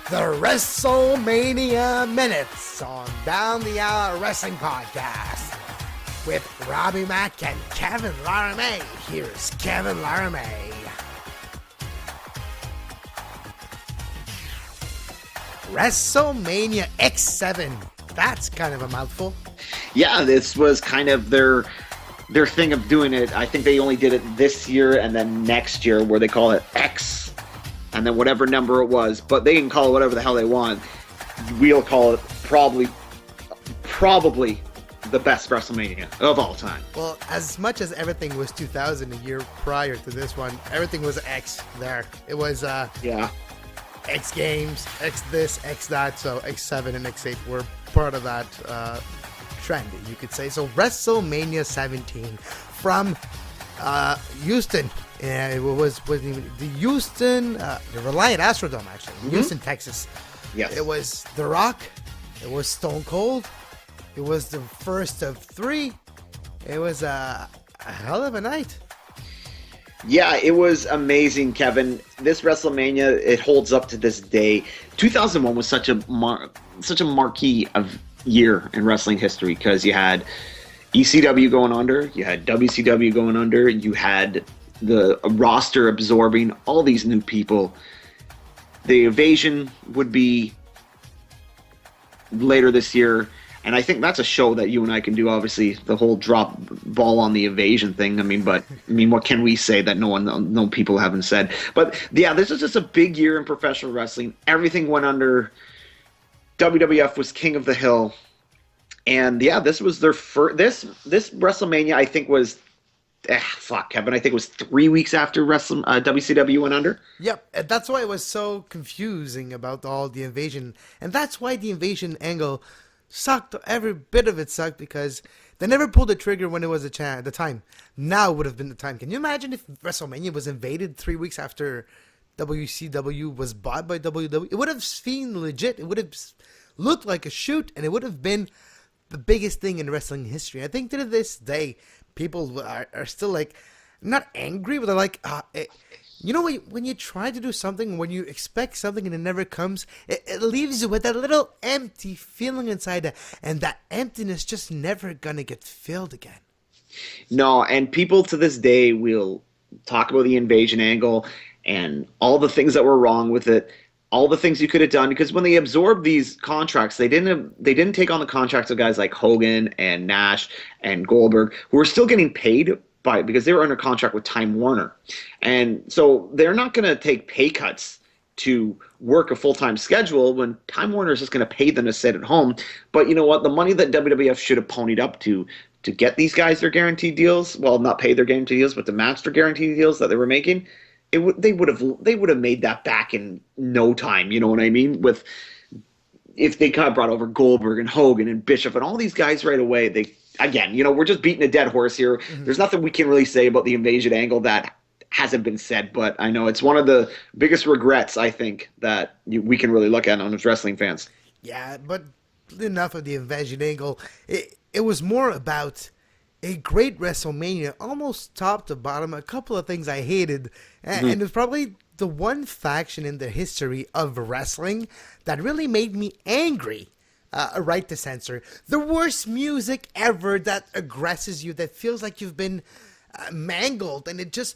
the WrestleMania Minutes on Down the Aisle Wrestling Podcast with Robbie Mack and Kevin Laramie. Here's Kevin Laramie. WrestleMania X-Seven. That's kind of a mouthful. Yeah, this was kind of their thing of doing it. I think they only did it this year and then next year where they call it X and then whatever number it was. But they can call it whatever the hell they want. We'll call it probably the best WrestleMania of all time. Well, as much as everything was 2000 a year prior to this one, everything was X there. It was X Games, X this, X that, so X7 and X8 were part of that trend, you could say. So WrestleMania 17 from Houston. It was the Houston, the Reliant Astrodome, actually, Houston, Texas. Yes. It was The Rock. It was Stone Cold. It was the first of three. It was a hell of a night. Yeah, it was amazing, Kevin. This WrestleMania, it holds up to this day. 2001 was such a marquee of year in wrestling history because you had ECW going under, you had WCW going under, you had the roster absorbing all these new people. The Invasion would be later this year. And I think that's a show that you and I can do, obviously, the whole drop ball on the Invasion thing. I mean, what can we say that no people haven't said? But yeah, this is just a big year in professional wrestling. Everything went under. WWF was king of the hill. And yeah, this was their first, this WrestleMania, I think was, Kevin, I think it was 3 weeks after WCW went under. Yep, and that's why it was so confusing about all the Invasion. And that's why the Invasion angle sucked. Every bit of it sucked because they never pulled the trigger when it was the time. Now would have been the time. Can you imagine if WrestleMania was invaded 3 weeks after WCW was bought by WWE? It would have seemed legit. It would have looked like a shoot, and it would have been the biggest thing in wrestling history. I think to this day, people are still like, not angry, but they're like, you know, when you try to do something, when you expect something and it never comes, it leaves you with that little empty feeling inside, and that emptiness just never gonna get filled again. No, and people to this day will talk about the Invasion angle and all the things that were wrong with it, all the things you could have done, because when they absorbed these contracts, they didn't take on the contracts of guys like Hogan and Nash and Goldberg, who were still getting paid because they were under contract with Time Warner. And so they're not going to take pay cuts to work a full-time schedule when Time Warner is just going to pay them to sit at home. But you know what? The money that WWF should have ponied up to get these guys their guaranteed deals, well, not pay their guaranteed deals, but to match their guaranteed deals that they were making, they would have made that back in no time. You know what I mean? If they kind of brought over Goldberg and Hogan and Bishop and all these guys right away, again, you know, we're just beating a dead horse here. Mm-hmm. There's nothing we can really say about the Invasion angle that hasn't been said, but I know it's one of the biggest regrets, I think, that we can really look at as wrestling fans. Yeah, but enough of the Invasion angle. It was more about a great WrestleMania, almost top to bottom. A couple of things I hated, and it was probably the one faction in the history of wrestling that really made me angry. Right to censor. The worst music ever that aggresses you, that feels like you've been mangled, and it's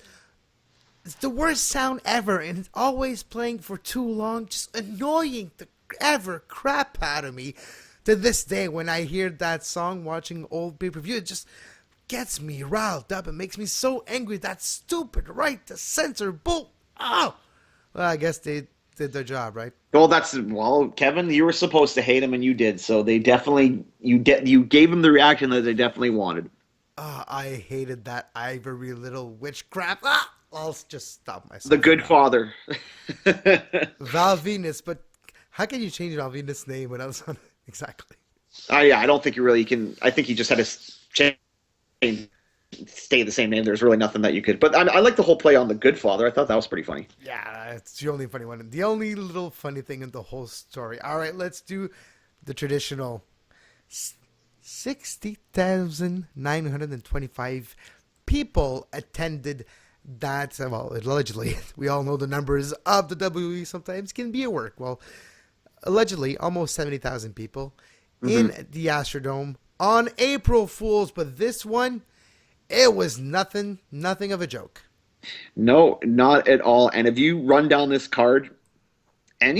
the worst sound ever, and it's always playing for too long, just annoying the ever crap out of me. To this day, when I hear that song watching old pay-per-view, it just gets me riled up. It makes me so angry. That stupid right to censor bull. Oh! Well, I guess they did their job, right? Well, Kevin, you were supposed to hate him, and you did. So they definitely you gave him the reaction that they definitely wanted. I hated that ivory little witch crap. I'll just stop myself. The Good Father, Val Venus. But how can you change Val Venus' name when I was on exactly? Yeah, I don't think you really can. I think he just had to change. Stay the same name. There's really nothing that you could. But I like the whole play on the Good Father. I thought that was pretty funny. Yeah, it's the only funny one. The only little funny thing in the whole story. All right, let's do the traditional 60,925 people attended that. Well, allegedly, we all know the numbers of the WWE sometimes can be a work. Well, allegedly almost 70,000 people Mm-hmm. in the Astrodome on April Fools, but this one, it was nothing of a joke. No, not at all. And if you run down this card, and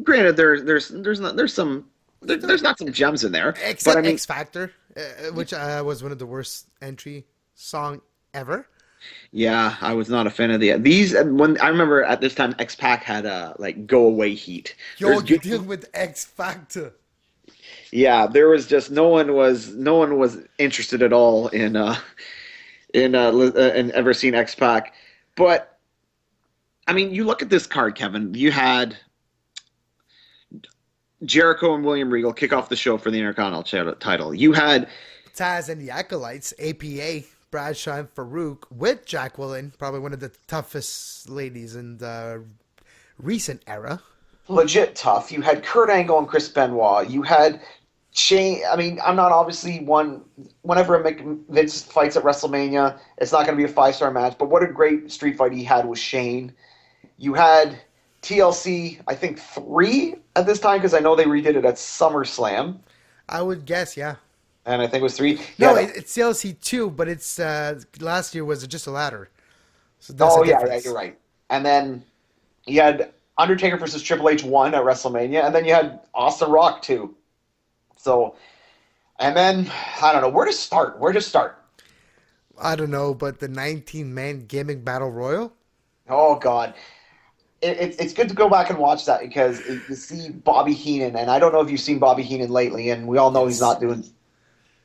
granted, there's not some gems in there, but I Except mean, X Factor, which was one of the worst entry song ever. yeah, I was not a fan of these. When I remember at this time, X Pac had like go away heat. Yo, There's you're good, dealing with X Factor. yeah, there was just no one was interested at all in ever seen X Pac, but I mean, you look at this card, Kevin. You had Jericho and William Regal kick off the show for the Intercontinental title. You had Taz and the Acolytes, APA, Bradshaw and Farouk with Jacqueline, probably one of the toughest ladies in the recent era. legit tough. You had Kurt Angle and Chris Benoit. You had Shane. I mean, I'm not obviously one. Whenever Vince fights at WrestleMania, it's not going to be a 5-star match. But what a great street fight he had with Shane. You had TLC, I think 3 at this time because I know they redid it at SummerSlam, I would guess, yeah. and I think it was 3. No, Yeah, it's CLC 2, but it's last year was just a ladder. So that's oh a yeah, difference. you're right. And then you had Undertaker versus Triple H 1 at WrestleMania, and then you had Austin Rock 2. So, and then I don't know where to start. I don't know, but the 19-man gimmick battle royal? Oh God, it's good to go back and watch that because you see Bobby Heenan, and I don't know if you've seen Bobby Heenan lately, and we all know he's not doing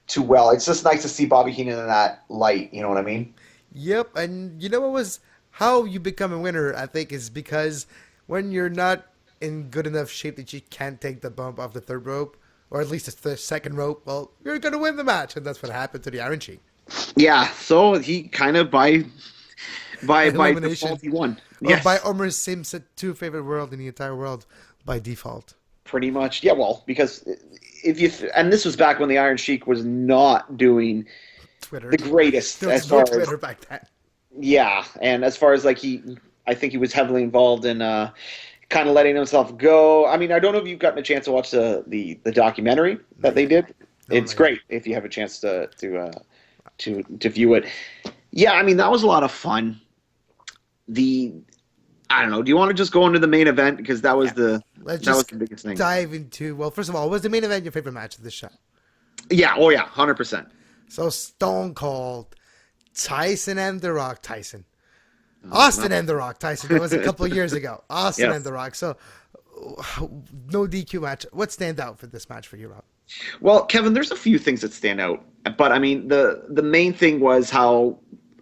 too well. It's just nice to see Bobby Heenan in that light. You know what I mean? Yep, and you know what was how you become a winner, I think, is because when you're not in good enough shape that you can't take the bump off the third rope, or at least the second rope, well, you're going to win the match, and that's what happened to the Iron Sheik. Yeah. So he kind of by Elimination. default he won. Or Yes, by Homer Simpson, 2 favorite world in the entire world by default. pretty much. Yeah. Well, because if you and this was back when the Iron Sheik was not doing Twitter. the greatest There as was no far as Twitter back then. yeah, and as far as like I think he was heavily involved in kind of letting himself go. I mean, I don't know if you've gotten a chance to watch the documentary that they did. It's great if you have a chance to view it. Yeah, I mean that was a lot of fun. I don't know. Do you want to just go into the main event because that was the biggest thing. Dive into, well, first of all, was the main event your favorite match of this show? Yeah. Oh yeah. 100%. So Stone Cold, Tyson and The Rock, Tyson. Austin and The Rock, Tyson. That was a couple of years ago. Austin and The Rock. So no DQ match. What stand out for this match for you, Rob? Well, Kevin, there's a few things that stand out, but I mean the main thing was how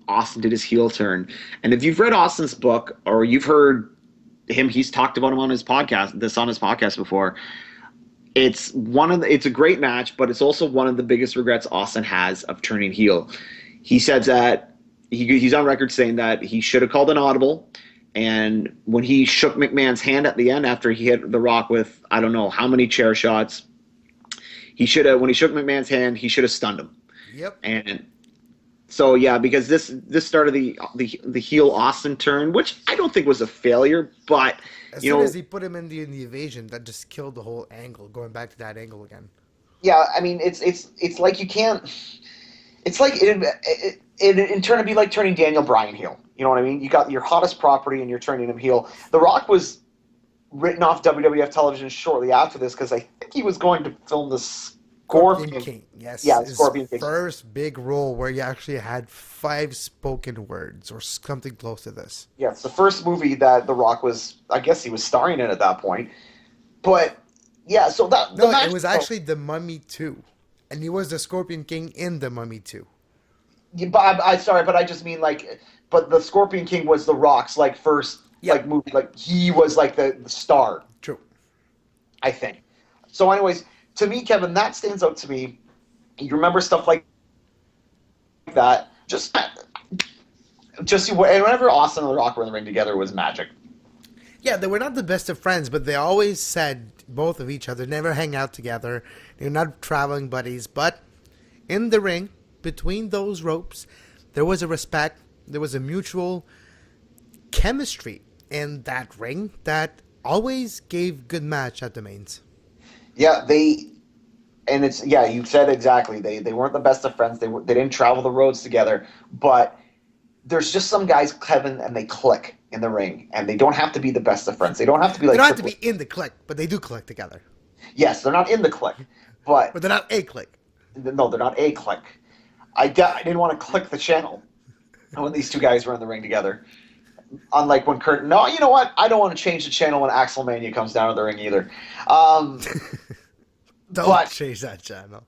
Austin did his heel turn. And if you've read Austin's book or you've heard him, he's talked about him on his podcast before. It's a great match, but it's also one of the biggest regrets Austin has of turning heel. He said that he's on record saying that he should have called an audible, and when he shook McMahon's hand at the end after he hit The Rock with I don't know how many chair shots, when he shook McMahon's hand, he should have stunned him. Yep. And so yeah, because this started the heel Austin turn, which I don't think was a failure, but as soon as he put him in the evasion, that just killed the whole angle. Going back to that angle again. Yeah, I mean it's like you can't. It's like it in turn it'd be like turning Daniel Bryan heel. You know what I mean? You got your hottest property and you're turning him heel. The Rock was written off WWF television shortly after this because I think he was going to film the Scorpion King. Yes. Yeah, his Scorpion King. First big role where he actually had 5 spoken words or something close to this. Yeah, it's the first movie that The Rock was. I guess he was starring in at that point. But yeah, so that it was actually The Mummy 2. And he was the Scorpion King in The Mummy 2. Yeah, but but I just mean but the Scorpion King was The Rock's first movie. He was the star. True. I think. So, anyways, to me, Kevin, that stands out to me. You remember stuff like that. Just whenever Austin and The Rock were in the ring together, it was magic. Yeah, they were not the best of friends, but they always said both of each other never hang out together. They're not traveling buddies, but in the ring, between those ropes, there was a respect, there was a mutual chemistry in that ring that always gave good match at the mains. Yeah, you said exactly. They weren't the best of friends. They didn't travel the roads together, but there's just some guys, Kevin, and they click in the ring, and they don't have to be the best of friends. They don't have to be They like don't have to Triple. be in the clique, but they do click together. Yes, they're not in the click, but But they're not a clique. no, they're not a click. I didn't want to click the channel when these two guys were in the ring together. Unlike when Kurt. No, you know what? I don't want to change the channel when Axelmania comes down to the ring either. Don't But change that channel.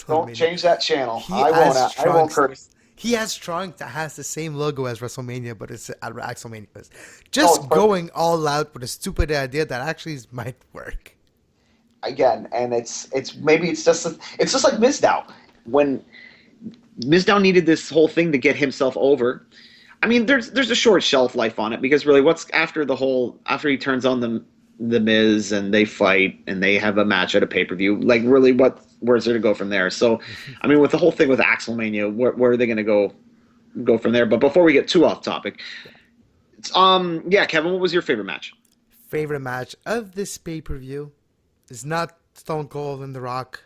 don't change that channel. He I has won't. I won't, Kurt. He has Trunks that has the same logo as WrestleMania, but it's at WrestleMania. Oh, Just it's going all out with a stupid idea that actually might work. Again, and it's just like Mizdow when Mizdow needed this whole thing to get himself over. I mean, there's a short shelf life on it because really, what's after he turns on the Miz and they fight and they have a match at a pay-per-view, like really where's there to go from there? So, I mean, with the whole thing with Axelmania, where are they going to go from there? But before we get too off topic, Kevin, what was your favorite match? Favorite match of this pay-per-view is not Stone Cold and The Rock.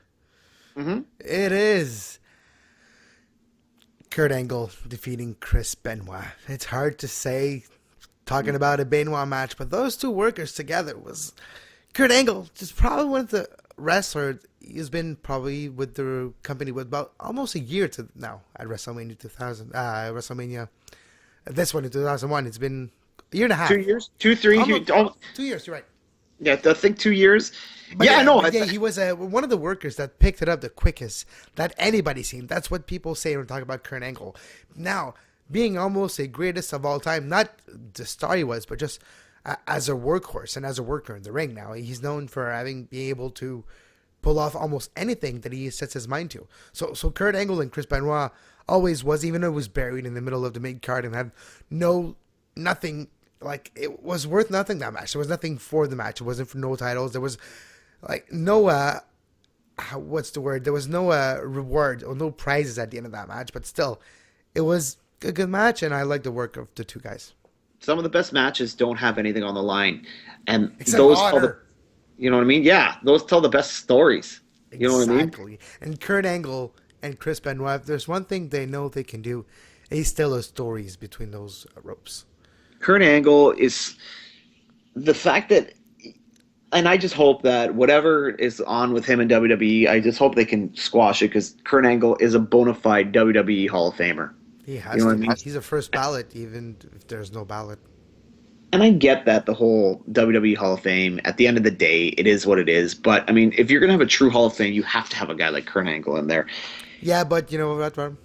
Mm-hmm. It is Kurt Angle defeating Chris Benoit. It's hard to say talking about a Benoit match, but those two workers together was Kurt Angle, just probably one of the wrestlers. He's been probably with the company with about almost a year to now at WrestleMania 2000. WrestleMania, this one in 2001. It's been a year and a half. 2 years, 2, 3, Almost 2 years. You're right. Yeah, I think 2 years. But Yeah, he was one of the workers that picked it up the quickest that anybody's seen. That's what people say when talking about Kurt Angle. Now, being almost a greatest of all time, not the star he was, but just as a workhorse and as a worker in the ring now. He's known for being able to pull off almost anything that he sets his mind to. So Kurt Angle and Chris Benoit always was, even though it was buried in the middle of the mid card and had nothing, like it was worth nothing, that match. There was nothing for the match. It wasn't for no titles. There was like no what's the word? There was no reward or no prizes at the end of that match, but still, it was a good match, and I like the work of the two guys. some of the best matches don't have anything on the line, and Except those honor. you know what I mean? Yeah, those tell the best stories. You know what I mean? Exactly. And Kurt Angle and Chris Benoit, if there's one thing they know they can do, it's tell us stories between those ropes. Kurt Angle is the fact that, and I just hope that whatever is on with him in WWE, I just hope they can squash it because Kurt Angle is a bona fide WWE Hall of Famer. He has You know to. what I mean? He's a first ballot, even if there's no ballot. And I get that the whole WWE Hall of Fame, at the end of the day, it is what it is. But, I mean, if you're going to have a true Hall of Fame, you have to have a guy like Kurt Angle in there. Yeah, but you know what, Ron?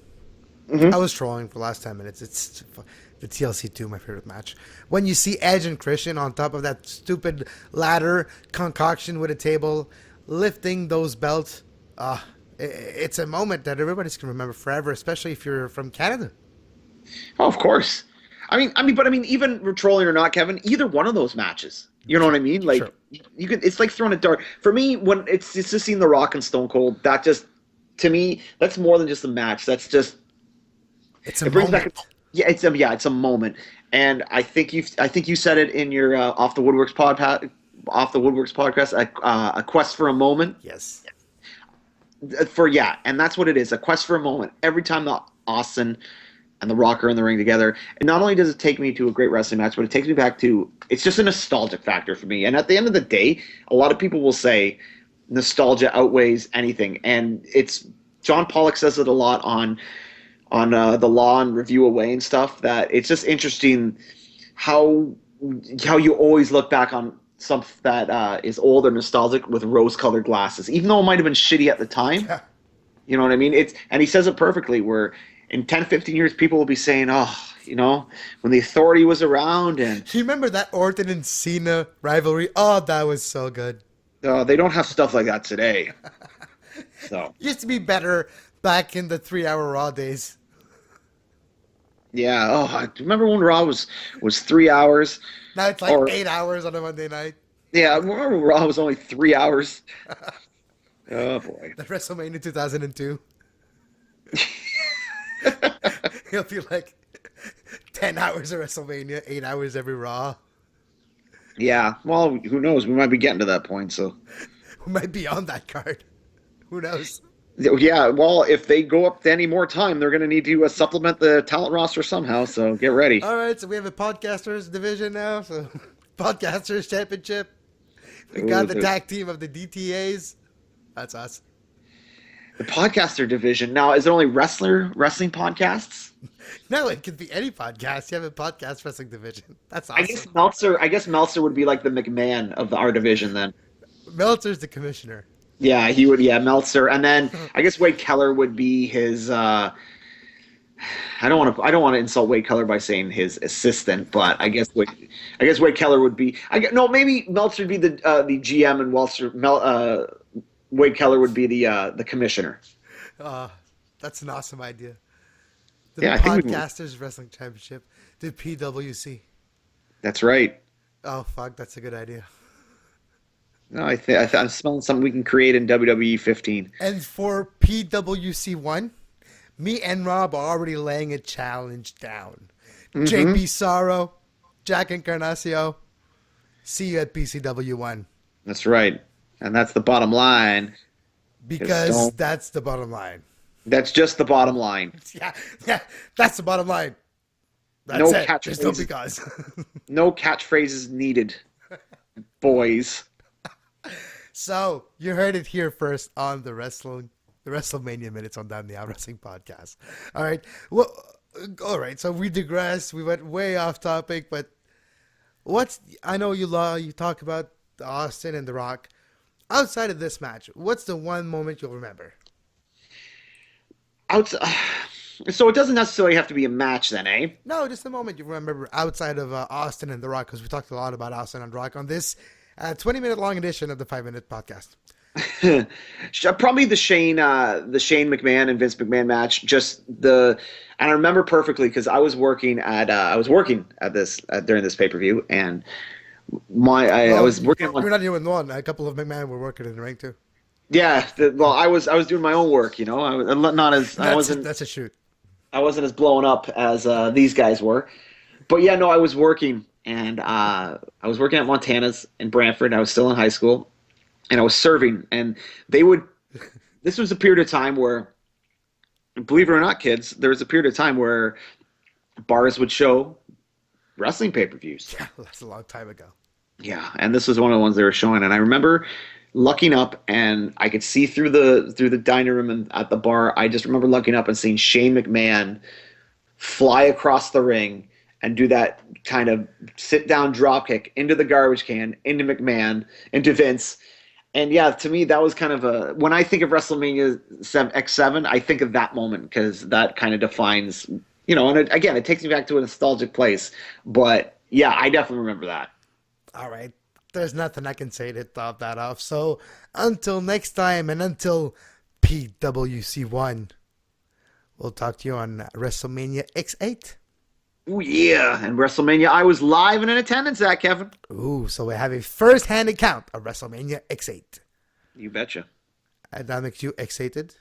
I was trolling for the last 10 minutes. It's the TLC 2, my favorite match. When you see Edge and Christian on top of that stupid ladder concoction with a table, lifting those belts, it's a moment that everybody's going to remember forever, especially if you're from Canada. Oh, of course. I mean, even trolling or not, Kevin, either one of those matches. You know what I mean? Like, Sure. you can. It's like throwing a dart. For me, when it's just seeing The Rock and Stone Cold, that just, to me, that's more than just a match. That's just, It's a it brings moment. back. Yeah, it's a moment, and I think you said it in your Off the Woodworks podcast, a quest for a moment. Yes. And that's what it is, a quest for a moment. Every time the Austin and the Rock are in the ring together, and not only does it take me to a great wrestling match, but it takes me back to, it's just a nostalgic factor for me. And at the end of the day, a lot of people will say nostalgia outweighs anything, and it's John Pollock says it a lot on the Law and Review Away and stuff, that it's just interesting how you always look back on something that is old or nostalgic with rose-colored glasses, even though it might have been shitty at the time. Yeah. You know what I mean? And he says it perfectly, where in 10, 15 years, people will be saying, oh, you know, when the Authority was around, and Do you remember that Orton and Cena rivalry? Oh, that was so good. they don't have stuff like that today. So, Used to be better back in the 3-hour Raw days. yeah. Oh, I remember when Raw was 3 hours? Now it's like Or- 8 hours on a Monday night. Yeah, I remember Raw was only 3 hours. Oh, boy. The WrestleMania 2002. It'll be like 10 hours of WrestleMania, 8 hours every Raw. Yeah, well, who knows? We might be getting to that point. So, We might be on that card. Who knows? yeah, well, if they go up to any more time, they're going to need to supplement the talent roster somehow. So get ready. All right, so we have a podcasters division now. So podcasters championship. We Ooh, got the tag team of the DTAs. That's us. the podcaster division. Now, is it only wrestling podcasts? No, it could be any podcast. You have a podcast wrestling division. That's I guess awesome. Meltzer. I guess Meltzer would be like the McMahon of our division then. Meltzer's the commissioner. Yeah, he would. Yeah, Meltzer, and then I guess Wade Keller would be his. I don't want to. I don't want to insult Wade Keller by saying his assistant, but I guess Wade Keller would be. No, maybe Meltzer would be the GM, and Wade Keller would be the commissioner. Uh, that's an awesome idea. The Yeah, I think Podcasters Wrestling Championship, the PWC. that's right. Oh, fuck, that's a good idea. No, I'm smelling something we can create in WWE 15. And for PWC 1, me and Rob are already laying a challenge down. JP Sorrow, Jack Encarnacio, see you at PCW 1. That's right, and that's the bottom line. Because that's the bottom line. That's just the bottom line. Yeah, that's the bottom line. That's No it. There's no catchphrases. because. No catchphrases needed, boys. So you heard it here first on the WrestleMania Minutes on Down the Out Wrestling Podcast. All right. Well, all right. So we digress. We went way off topic, but I know you talk about Austin and The Rock. Outside of this match, what's the one moment you'll remember? So it doesn't necessarily have to be a match then, eh? No, just a moment you remember outside of Austin and The Rock, because we talked a lot about Austin and The Rock on this 20-minute long edition of the 5-minute podcast. Probably the Shane McMahon and Vince McMahon match. And I remember perfectly because I was working at this during this pay-per-view, and I was working on. You're not even one. A couple of McMahon were working in the ring too. Yeah, I was doing my own work, you know. That's a shoot. I wasn't as blown up as these guys were, but yeah, no, I was working, and I was working at Montana's in Brantford. I was still in high school, and I was serving, and they would. This was a period of time where, believe it or not, kids, there was a period of time where bars would show wrestling pay-per-views. Yeah, that's a long time ago. Yeah, and this was one of the ones they were showing, and I remember looking up, and I could see through the dining room and at the bar. I just remember looking up and seeing Shane McMahon fly across the ring and do that kind of sit down drop kick into the garbage can, into McMahon, into Vince. And yeah, to me, that was kind of when I think of WrestleMania X-Seven, I think of that moment because that kind of defines, and again, it takes me back to a nostalgic place. But yeah, I definitely remember that. All right. There's nothing I can say to top that off. So until next time and until PWC1, we'll talk to you on WrestleMania X8. Oh yeah, and WrestleMania, I was live and in attendance at, Kevin. Ooh, so we have a first-hand account of WrestleMania X8. You betcha. And that makes you excited?